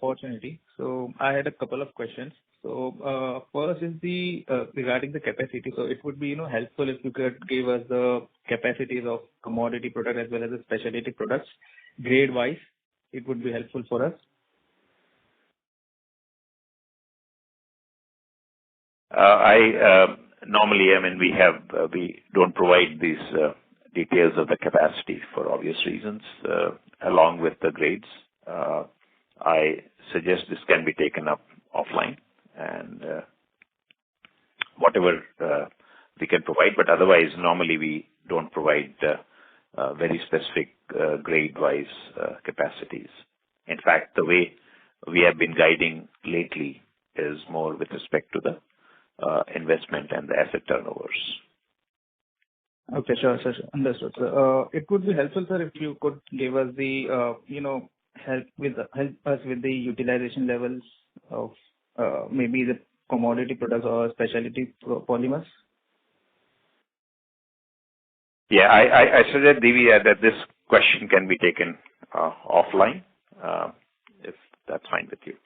opportunity. So I had a couple of questions. So first is the regarding the capacity. So it would be helpful if you could give us the capacities of commodity product as well as the specialty products grade wise. It would be helpful for us. Normally, we don't provide these details of the capacity for obvious reasons, along with the grades. I suggest this can be taken up offline and whatever we can provide, but otherwise, normally we don't provide very specific grade-wise capacities. In fact, the way we have been guiding lately is more with respect to the investment and the asset turnovers. Okay, sure. Understood. So, it would be helpful, sir, if you could give us the, help us with the utilization levels of maybe the commodity products or specialty polymers. Yeah, I suggest, Devi, that this question can be taken offline, if that's fine with you.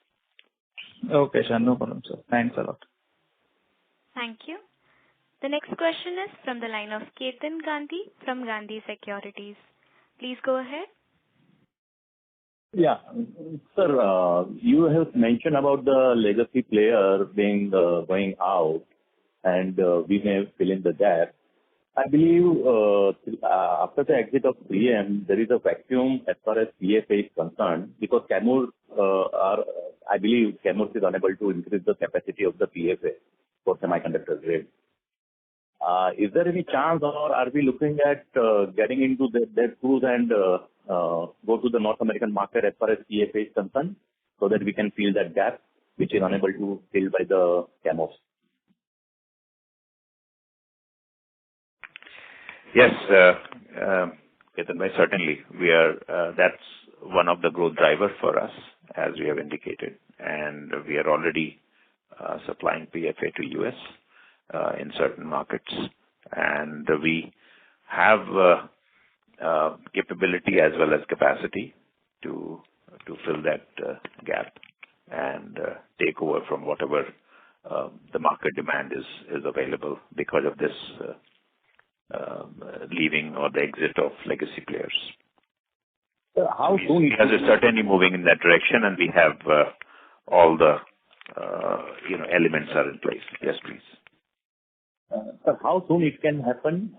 Okay, sure. No problem, sir. Thanks a lot. Thank you. The next question is from the line of Ketan Gandhi from Gandhi Securities. Please go ahead. Yeah. Sir, you have mentioned about the legacy player being going out and we may fill in the gap. I believe after the exit of 3M, there is a vacuum as far as PFA is concerned because I believe Chemours is unable to increase the capacity of the PFA for semiconductor grade. Is there any chance, or are we looking at getting into that cruise and go to the North American market as far as PFA is concerned, so that we can fill that gap which is unable to fill by the Chemours? Yes, Ketan, certainly we are. That's one of the growth drivers for us, as we have indicated, and we are already supplying PFA to US in certain markets, and we have capability as well as capacity to fill that gap and take over from whatever the market demand is available because of this leaving or the exit of legacy players. How soon? Because it's certainly moving in that direction, and we have all the elements are in place. Yes, please. Sir, how soon it can happen?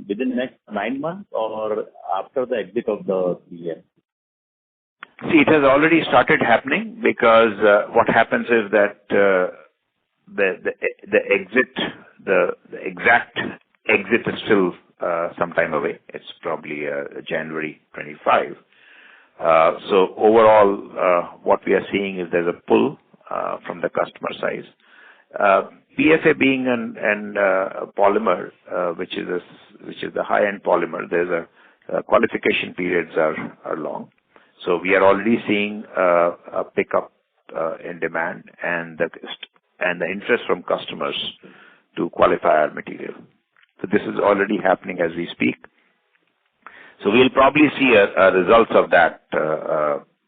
Within the next 9 months or after the exit of the 3M? See, it has already started happening because what happens is that the exact exit is still some time away. It's probably January 25. So overall, what we are seeing is there's a pull from the customer side. PFA being an polymer, which is the high-end polymer, there's a qualification periods are long. So we are already seeing a pickup in demand and the interest from customers to qualify our material. So this is already happening as we speak. So we'll probably see a results of that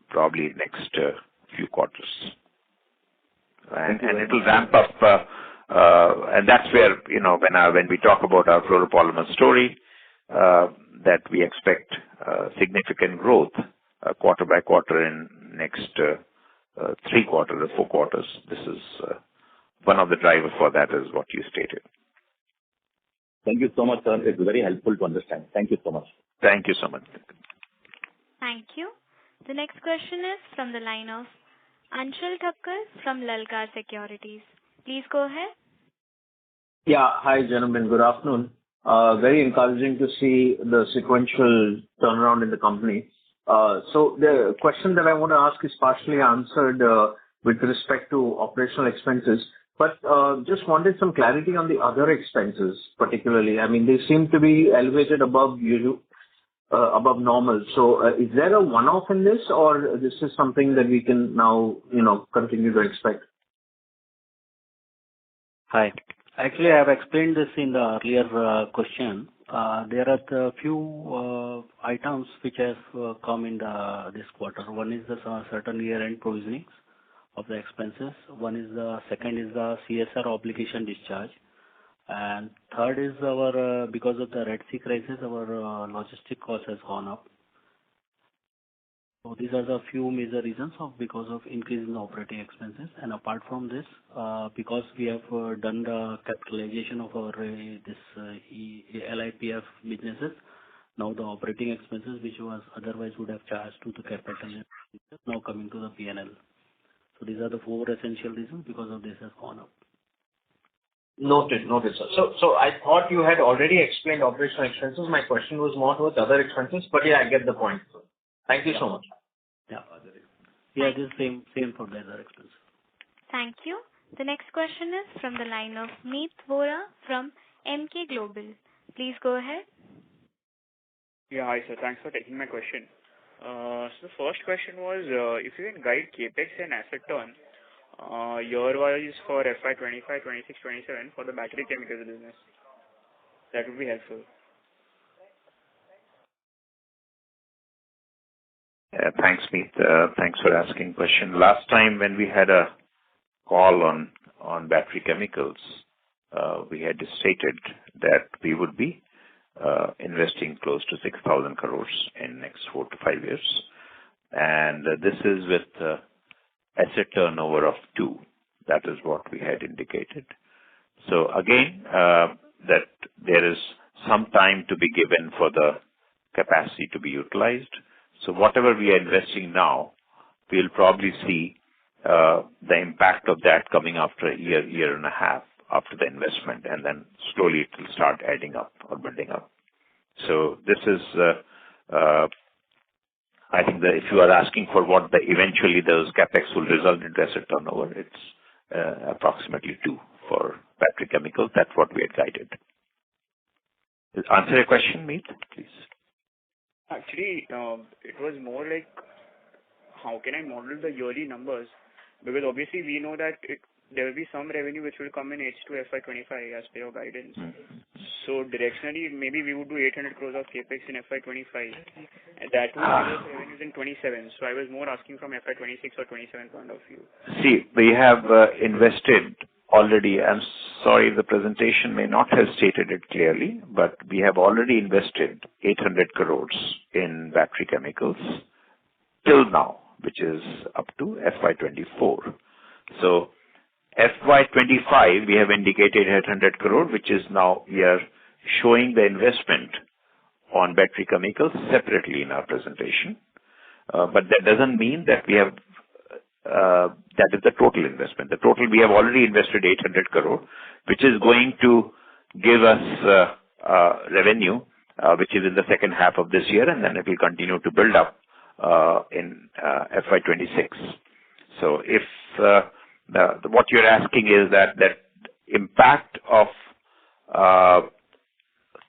probably next few quarters, and it will ramp up. And that's where when we talk about our fluoropolymer story, that we expect significant growth quarter by quarter in next 3 quarters or 4 quarters. This is one of the drivers for that is what you stated. Thank you so much, sir. It's very helpful to understand. Thank you so much. Thank you so much. Thank you. The next question is from the line of Anshul Thakkar from Lalkar Securities. Please go ahead. Yeah. Hi, gentlemen. Good afternoon. Very encouraging to see the sequential turnaround in the company. So the question that I want to ask is partially answered with respect to operational expenses, but just wanted some clarity on the other expenses, particularly. I mean, they seem to be elevated above normal. So is there a one-off in this, or this is something that we can now, continue to expect? Hi. Actually, I have explained this in the earlier question. There are the few items which have come in this quarter. One is the certain year-end provisionings of the expenses. Second is the CSR obligation discharge. And third is because of the Red Sea crisis, our logistic cost has gone up. So these are the few major reasons because of increase in the operating expenses. And apart from this, because we have done the capitalization of our LIPF businesses, now the operating expenses which was otherwise would have charged to the capital now coming to the P&L. So these are the four essential reasons because of this has gone up. Noted, sir. So I thought you had already explained operational expenses. My question was more towards other expenses, but yeah, I get the point. Thank you so much. Yeah, this same for the other expenses. Thank you. The next question is from the line of Meet Vora from MK Global. Please go ahead. Yeah, hi sir. Thanks for taking my question. So the first question was, if you can guide capex and asset turn year-wise for FY25, 26, 27 for the battery chemicals business, that would be helpful. Thanks, Meet. Thanks for asking question. Last time when we had a call on battery chemicals, we had stated that we would be investing close to 6,000 crores in next 4 to 5 years. And this is with asset turnover of 2. That is what we had indicated. So again, that there is some time to be given for the capacity to be utilized. So whatever we are investing now, we'll probably see the impact of that coming after a year and a half after the investment, and then slowly it will start adding up or building up. So this is, I think that if you are asking for what eventually those capex will result in asset turnover, it's approximately 2 for battery chemicals. That's what we had guided. Answer your question, Meet, please. Actually, it was more like, how can I model the yearly numbers? Because obviously we know that there will be some revenue which will come in H2 FY25 as per your guidance. Mm-hmm. So directionally, maybe we would do 800 crores of capex in FY25. And that would give us revenues in 27. So I was more asking from FY26 or 27 point of view. See, we have invested already. I'm sorry, the presentation may not have stated it clearly, but we have already invested 800 crores in battery chemicals till now, which is up to FY24. So FY25, we have indicated 800 crore, which is now we are showing the investment on battery chemicals separately in our presentation. But that doesn't mean that we have, that is the total investment. The total, we have already invested 800 crore, which is going to give us revenue, which is in the second half of this year, and then it will continue to build up in FY26. So if what you're asking is that impact of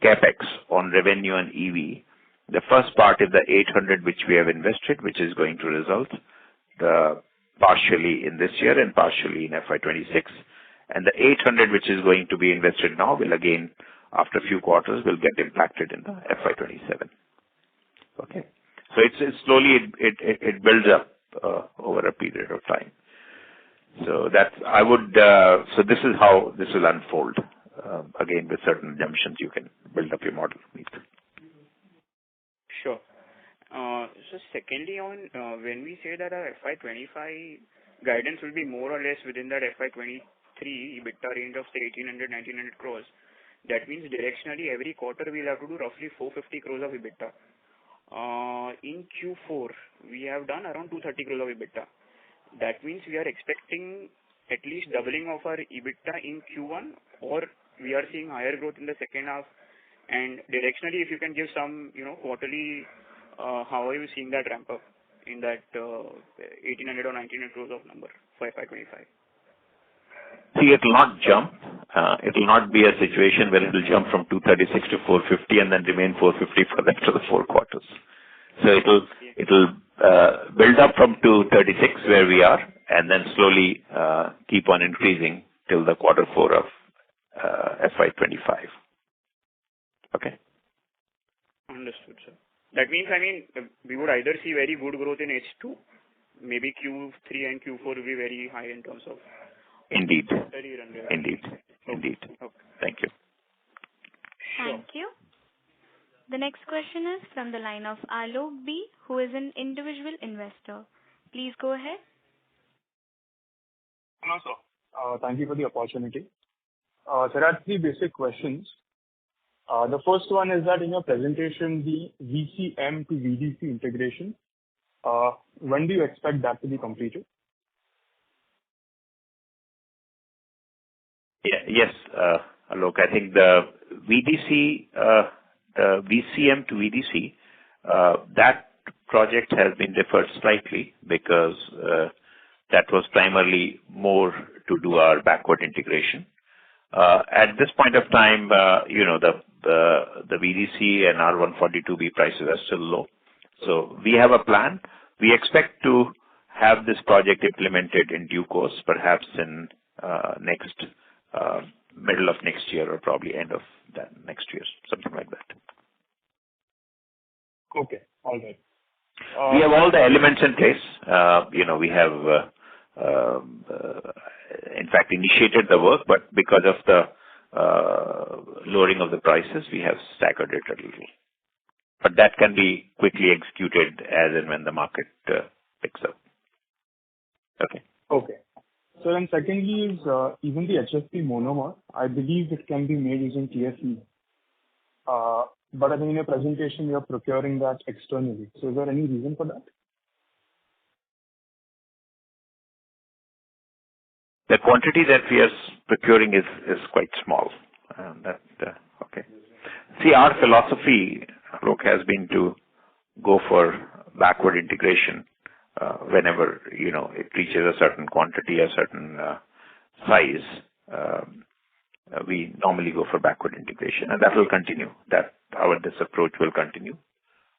capex on revenue and EV, the first part is the 800 which we have invested, which is going to result partially in this year and partially in FY26. And the 800 which is going to be invested now will again, after a few quarters, will get impacted in the FY27. Okay. So it's slowly, it builds up over a period of time. So so this is how this will unfold. Again, with certain assumptions, you can build up your model. Sure. So secondly, on when we say that our FY25 guidance will be more or less within that FY23 EBITDA range of say 1,800-1,900 crores, that means directionally every quarter we'll have to do roughly 450 crores of EBITDA. In Q4, we have done around 230 crores of EBITDA. That means we are expecting at least doubling of our EBITDA in Q1, or we are seeing higher growth in the second half. And directionally, if you can give some, quarterly, how are you seeing that ramp up in that 1,800 or 1,900 crores of number for FY25? See, it will not jump. It will not be a situation where it will jump from 236 to 450 and then remain 450 for the rest of the 4 quarters. So it will build up from 236 where we are, and then slowly keep on increasing till the quarter 4 of FY25. Okay. Understood, sir. That means, we would either see very good growth in H2, maybe Q3 and Q4 will be very high in terms of... Indeed. Okay. Indeed. Okay. Thank you. Thank you. The next question is from the line of Alok B, who is an individual investor. Please go ahead. Hello, sir. Thank you for the opportunity. There are three basic questions. The first one is that in your presentation, the VCM to VDC integration, when do you expect that to be completed? Yes, Alok, I think the VDC, the VCM to VDC, that project has been deferred slightly because that was primarily more to do our backward integration. At this point of time, the VDC and R142B prices are still low. So we have a plan. We expect to have this project implemented in due course, perhaps in middle of next year or probably end of that next year, something like that. Okay, all right. We have all the elements in place. We have, in fact, initiated the work, but because of the lowering of the prices, we have staggered it a little. But that can be quickly executed as and when the market picks up. Okay. So then secondly is even the HFP monomer, I believe it can be made using TFE. But I think in your presentation, you're procuring that externally. So is there any reason for that? The quantity that we are procuring is quite small. See, our philosophy, Alok, has been to go for backward integration whenever, it reaches a certain quantity, a certain size. We normally go for backward integration, and that will continue. This approach will continue.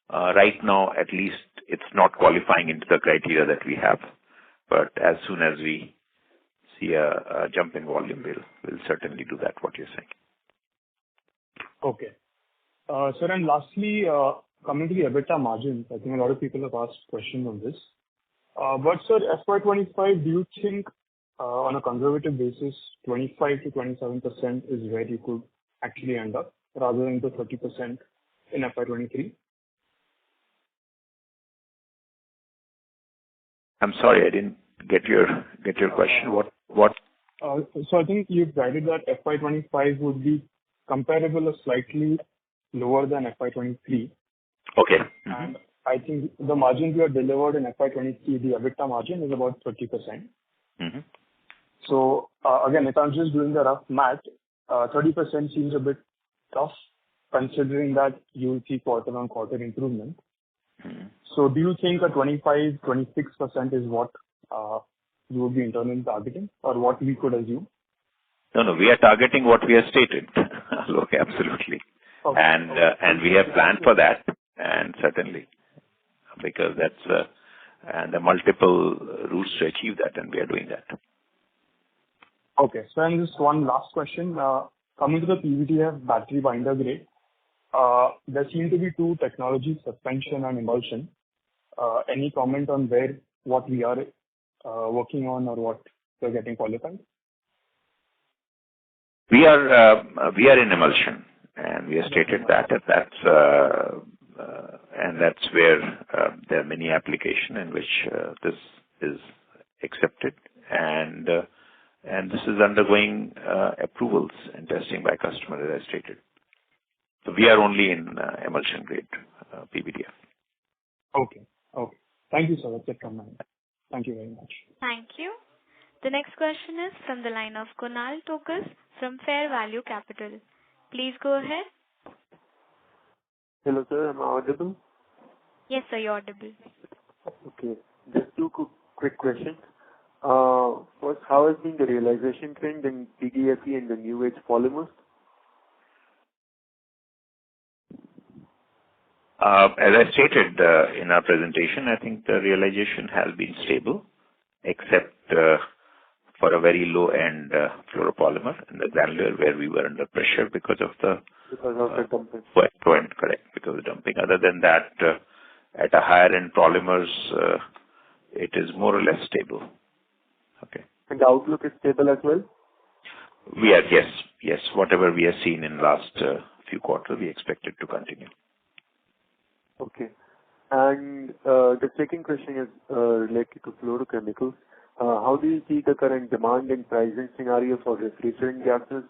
Right now, at least, it's not qualifying into the criteria that we have. But as soon as we see a jump in volume, we'll certainly do that, what you're saying. Okay. Sir, and lastly, coming to the EBITDA margins, I think a lot of people have asked questions on this. But sir, FY25, do you think on a conservative basis, 25 to 27% is where you could actually end up rather than the 30% in FY23? I'm sorry, I didn't get your question. What? So I think you've guided that FY25 would be comparable or slightly lower than FY23. Okay. And I think the margins you have delivered in FY23, the EBITDA margin is about 30%. Mm-hmm. So again, if I'm just doing the rough math, 30% seems a bit tough considering that you will see quarter-on-quarter improvement. Mm-hmm. So do you think a 25, 26% is what you would be internally targeting or what we could assume? No, we are targeting what we have stated. Look, absolutely. Okay. And we have planned for that, and certainly, because that's and the multiple routes to achieve that, and we are doing that. Okay. So then just one last question. Coming to the PVDF battery binder grade, there seem to be two technologies, suspension and emulsion. Any comment on what we are working on or what we're getting qualified? We are in emulsion, and we have stated that and that's where there are many applications in which this is accepted, and this is undergoing approvals and testing by customer, as I stated. So we are only in emulsion grade PVDF. Okay. Thank you, sir. That's it from my end. Thank you very much. Thank you. The next question is from the line of Kunal Tokas from Fair Value Capital. Please go ahead. Hello, sir. Am I audible? Yes, sir, you're audible. Okay. Just two quick questions. First, how has been the realization trend in PDFE and the new age polymers? As I stated in our presentation, I think the realization has been stable, except for a very low-end fluoropolymer in the granular where we were under pressure because of the dumping. correct, because was dumping. Other than that, at a higher end polymers, it is more or less stable. Okay. And the outlook is stable as well? Yes. Whatever we have seen in last few quarters, we expect it to continue. Okay. And the second question is related to fluorochemicals. How do you see the current demand and pricing scenario for refrigerant gases,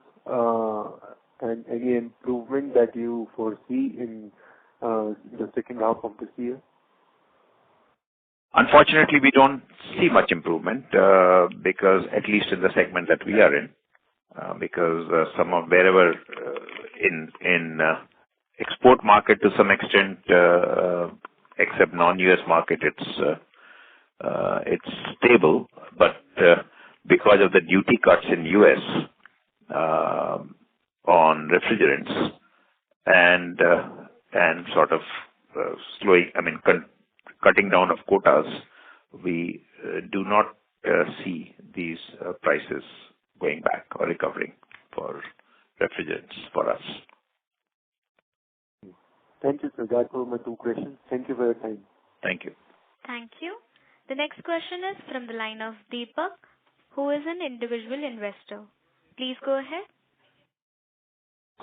and any improvement that you foresee in the second half of this year? Unfortunately, we don't see much improvement because at least in the segment that we are in, because some of wherever in export market to some extent, except non-US market, it's stable, but because of the duty cuts in US on refrigerants and sort of cutting down of quotas, we do not see these prices going back or recovering for refrigerants for us. Thank you, sir. That were my two questions. Thank you for your time. Thank you. Thank you. The next question is from the line of Deepak, who is an individual investor. Please go ahead.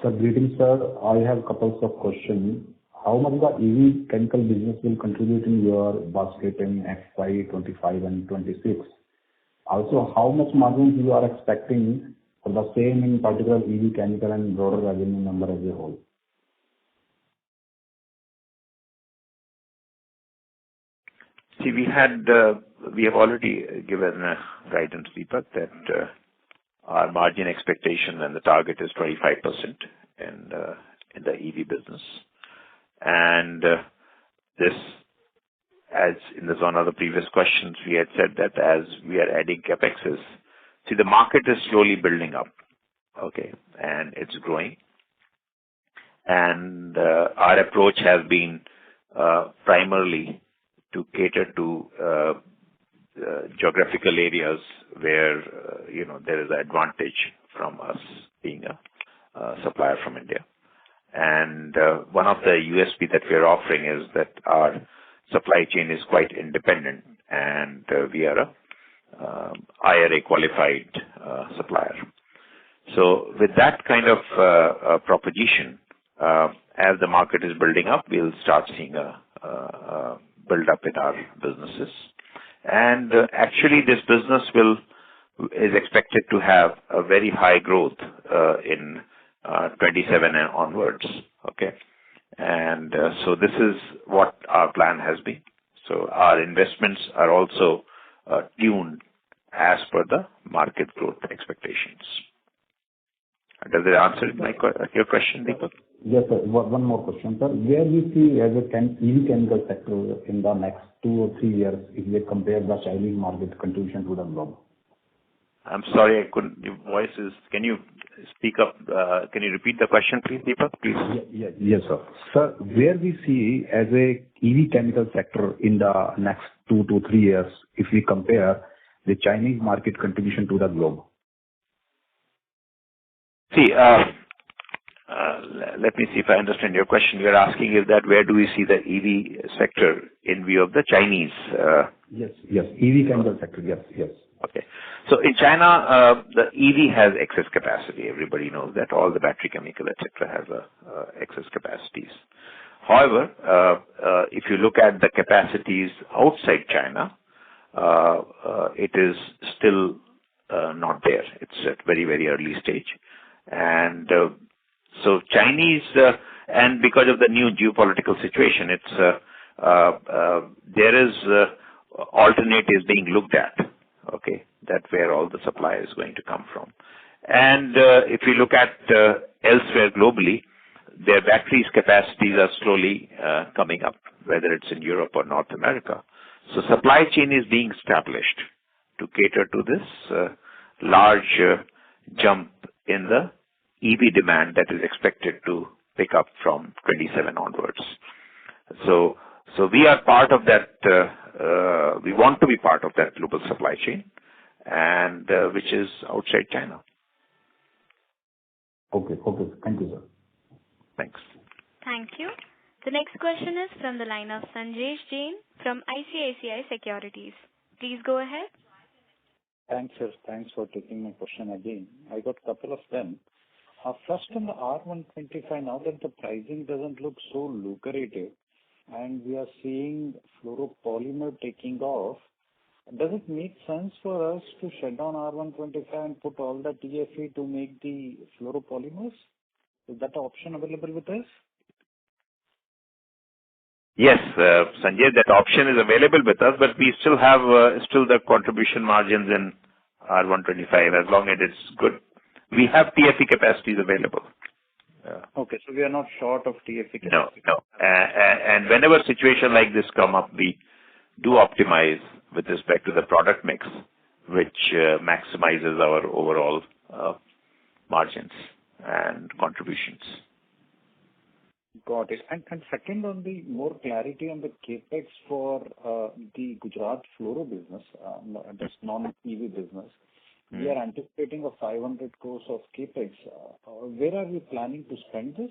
Sir, greetings, sir. I have a couple of questions. How much the EV chemical business will contribute in your basket in FY25 and 26? Also, how much margins you are expecting for the same in particular EV chemical and broader revenue number as a whole? See, we have already given guidance, Deepak, that our margin expectation and the target is 25% in the EV business. And this, as in one of the previous questions, we had said that as we are adding capexes, see, the market is slowly building up, okay, and it's growing. And our approach has been primarily to cater to geographical areas where there is an advantage from us being a supplier from India. And one of the USP that we are offering is that our supply chain is quite independent, and we are a IRA qualified supplier. So with that kind of proposition, as the market is building up, we'll start seeing a build up in our businesses. And actually, this business is expected to have a very high growth in 27 and onwards. Okay, and so this is what our plan has been. So our investments are also tuned as per the market growth expectations. Does it answer your question, Deepak? Yes, sir. One more question, sir. Where we see as a EV chemical sector in the next 2 or 3 years if we compare the Chinese market contribution to the globe? I'm sorry, I couldn't. Your voice is. Can you speak up? Can you repeat the question, please, Deepak? Please. Yes, sir. Sir, where we see as a EV chemical sector in the next 2 to 3 years if we compare the Chinese market contribution to the globe? See, let me see if I understand your question. You're asking is that where do we see the EV sector in view of the Chinese? Yes. EV chemical sector. Yes. Okay. So in China, the EV has excess capacity. Everybody knows that. All the battery chemical, etc., has excess capacities. However, if you look at the capacities outside China, it is still not there. It's at very, very early stage. And so Chinese, and because of the new geopolitical situation, there is alternatives being looked at. Okay, that's where all the supply is going to come from. And if you look at elsewhere globally, their batteries capacities are slowly coming up, whether it's in Europe or North America. So supply chain is being established to cater to this large jump in the EV demand that is expected to pick up from 27 onwards. So we are part of that. We want to be part of that global supply chain, and which is outside China. Okay. Thank you, sir. Thanks. Thank you. The next question is from the line of Sanjesh Jain from ICICI Securities. Please go ahead. Thanks, sir. Thanks for taking my question again. I got a couple of them. First, on the R125, now that the pricing doesn't look so lucrative and we are seeing fluoropolymer taking off, does it make sense for us to shut down R125 and put all the TFE to make the fluoropolymers? Is that an option available with us? Yes, Sanjay, that option is available with us, but we still have the contribution margins in R125 as long as it's good. We have TFE capacities available. Okay, so we are not short of TFE capacity. No. And whenever situation like this come up, we do optimize with respect to the product mix, which maximizes our overall margins and contributions. Got it. And second, on the more clarity on the capex for the Gujarat Fluoro business, this non-EV business, we are anticipating a 500 crores of capex. Where are we planning to spend this?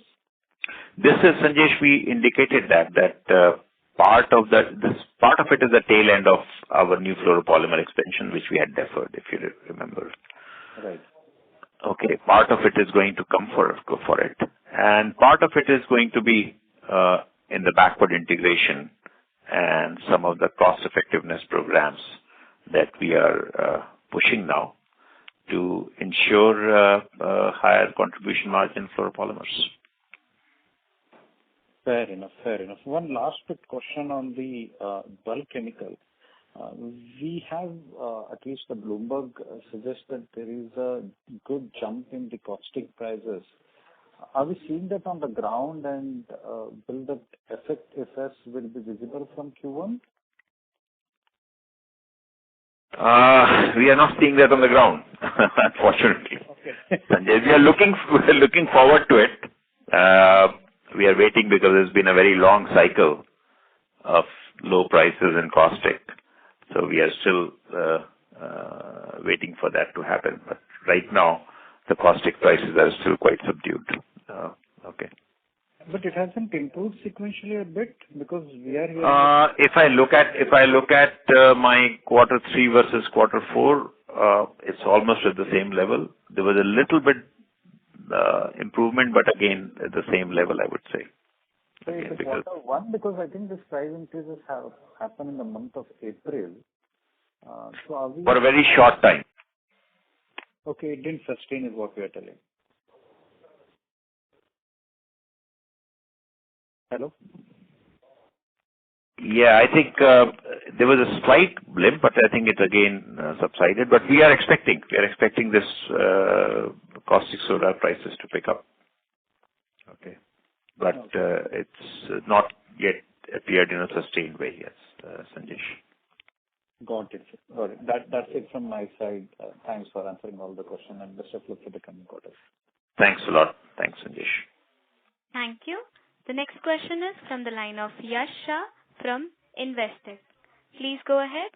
This is, Sanjesh, we indicated that part of it is the tail end of our new fluoropolymer expansion, which we had deferred, if you remember. Right. Okay, part of it is going to come for it, and part of it is going to be in the backward integration and some of the cost effectiveness programs that we are pushing now to ensure higher contribution margin fluoropolymers. Fair enough. One last quick question on the bulk chemical. We have, at least the Bloomberg suggests that there is a good jump in the caustic prices. Are we seeing that on the ground, and will that effect will be visible from Q1? We are not seeing that on the ground, unfortunately. Okay. Sanjay, we are looking forward to it. We are waiting because there's been a very long cycle of low prices in caustic. So we are still waiting for that to happen. But right now, the caustic prices are still quite subdued. Okay. But it hasn't improved sequentially a bit because we are here. If I look at my quarter 3 versus quarter 4, it's almost at the same level. There was a little bit improvement, but again at the same level, I would say. So it's quarter 1 because I think this price increases have happened in the month of April. So are we... For a very short time. Okay, it didn't sustain is what we are telling. Hello? Yeah, I think there was a slight blip, but I think it again subsided. But we are expecting this caustic soda prices to pick up. Okay. But it's not yet appeared in a sustained way, yes, Sanjesh. Got it. That's it from my side. Thanks for answering all the questions and best of luck for the coming quarters. Thanks a lot. Thanks, Sanjesh. Thank you. The next question is from the line of Yash Shah from Investec. Please go ahead.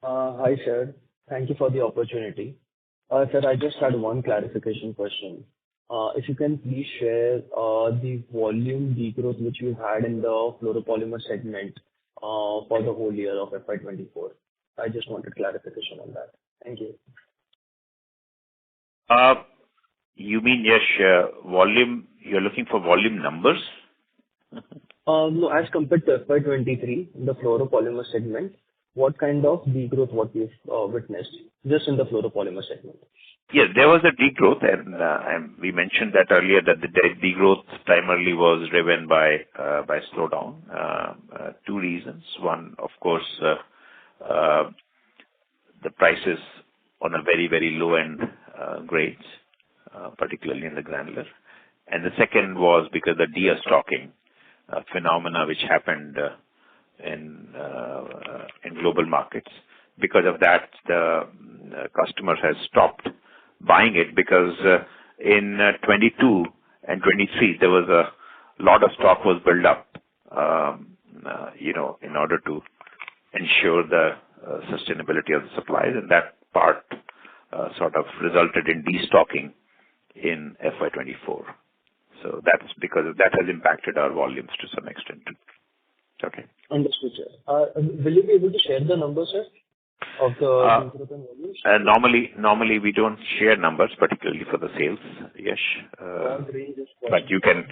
Hi, sir. Thank you for the opportunity. Sir, I just had one clarification question. If you can please share the volume degrowth which you had in the fluoropolymer segment for the whole year of FY24. I just wanted clarification on that. Thank you. You mean, yes, volume, you're looking for volume numbers? No, as compared to FY23 in the fluoropolymer segment, what kind of degrowth what you've witnessed just in the fluoropolymer segment? Yes, there was a degrowth, and we mentioned that earlier that the degrowth primarily was driven by slowdown. Two reasons. One, of course, the prices on a very, very low end grades, particularly in the granular. And the second was because the de-stocking phenomena which happened in global markets. Because of that, the customer has stopped buying it because in 22 and 23 there was a lot of stock was built up, in order to ensure the sustainability of the supplies, and that part sort of resulted in destocking in FY24. So that's because that has impacted our volumes to some extent. Okay. Understood, sir. Will you be able to share the numbers, sir, of the degrowth and volumes? Normally we don't share numbers, particularly for the sales, Yash. But you can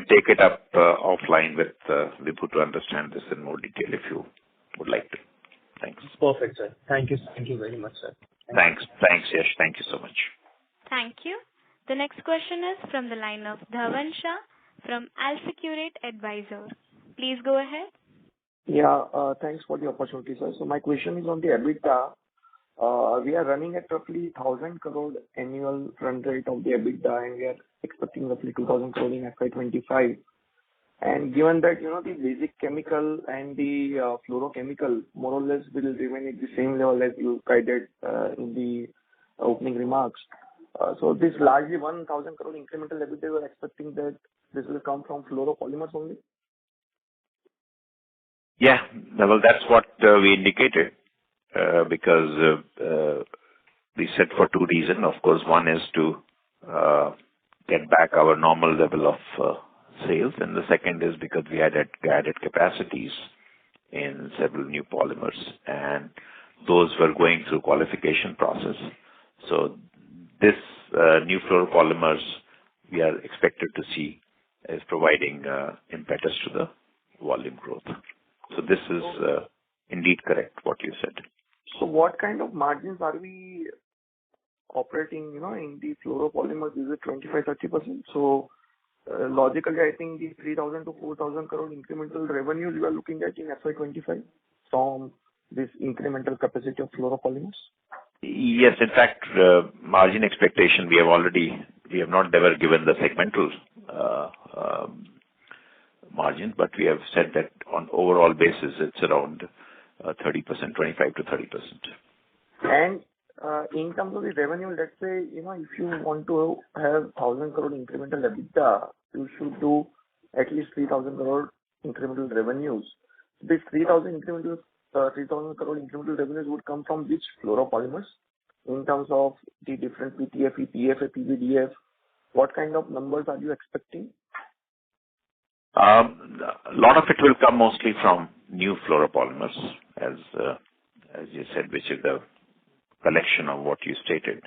take it up offline with Vibhu to understand this in more detail if you would like to. Thanks. Perfect, sir. Thank you. Thank you very much, sir. Thanks, Yash. Thank you so much. Thank you. The next question is from the line of Dhavan Shah from AlSecurate Advisor. Please go ahead. Yeah, thanks for the opportunity, sir. So my question is on the EBITDA. We are running at roughly 1,000 crore annual run rate of the EBITDA, and we are expecting roughly 2,000 crore in FY25. And given that, the basic chemical and the fluorochemical more or less will remain at the same level as you guided in the opening remarks. So this largely 1,000 crore incremental EBITDA, we are expecting that this will come from fluoropolymers only? Yeah, well, that's what we indicated because we said for two reasons. Of course, one is to get back our normal level of sales, and the second is because we had added capacities in several new polymers, and those were going through qualification process. So this new fluoropolymers we are expected to see is providing impetus to the volume growth. So this is indeed correct what you said. So what kind of margins are we operating, in the fluoropolymers? Is it 25-30%? So logically, I think the 3,000 to 4,000 crore incremental revenues you are looking at in FY25 from this incremental capacity of fluoropolymers? Yes, in fact, margin expectation we have not ever given the segmental margin, but we have said that on overall basis it's around 30%, 25 to 30%. And in terms of the revenue, let's say, if you want to have 1,000 crore incremental EBITDA, you should do at least 3,000 crore incremental revenues. This 3,000 crore incremental revenues would come from which fluoropolymers in terms of the different PTFE, PFA, PVDF? What kind of numbers are you expecting? A lot of it will come mostly from new fluoropolymers, as you said, which is the collection of what you stated.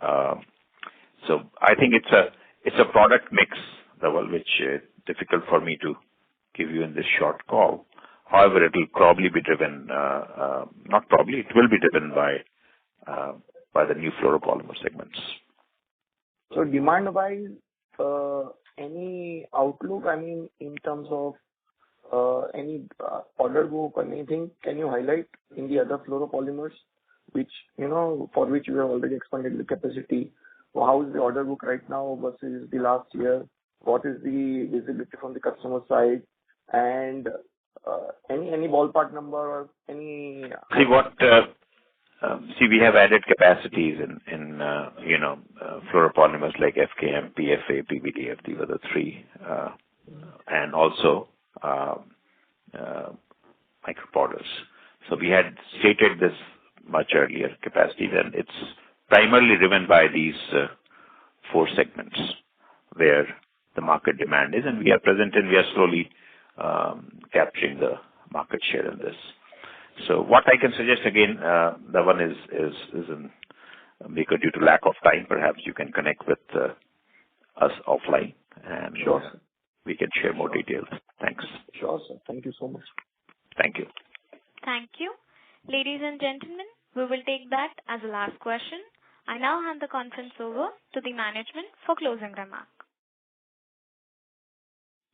So I think it's a product mix, which is difficult for me to give you in this short call. However, it will probably be driven, not probably, it will be driven by the new fluoropolymer segments. So demand-wise, any outlook, in terms of any order book or anything, can you highlight in the other fluoropolymers, which, for which you have already expanded the capacity? So how is the order book right now versus the last year? What is the visibility from the customer side? And any ballpark number or any... we have added capacities in fluoropolymers like FKM, PFA, PVDF. These are the three, and also micropowders. So we had stated this much earlier capacities, and it's primarily driven by these four segments where the market demand is, and we are present and we are slowly capturing the market share in this. So what I can suggest again, the one is because due to lack of time, perhaps you can connect with us offline, and sure, we can share more details. Thanks. Sure, sir. Thank you so much. Thank you. Thank you. Ladies and gentlemen, we will take that as the last question. I now hand the conference over to the management for closing remarks.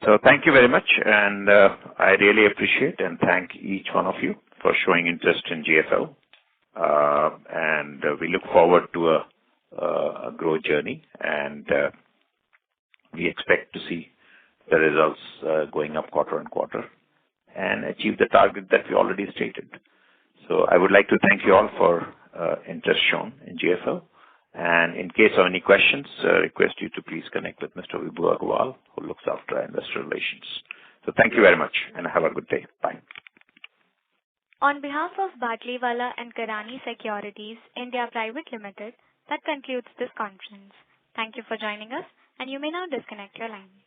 So thank you very much, and I really appreciate and thank each one of you for showing interest in GFL. And we look forward to a growth journey, and we expect to see the results going up quarter on quarter and achieve the target that we already stated. So I would like to thank you all for interest shown in GFL. And in case of any questions, request you to please connect with Mr. Vibhu Agarwal, who looks after our investor relations. So thank you very much, and have a good day. Bye. On behalf of Batlivala and Karani Securities India Private Limited, that concludes this conference. Thank you for joining us, and you may now disconnect your line.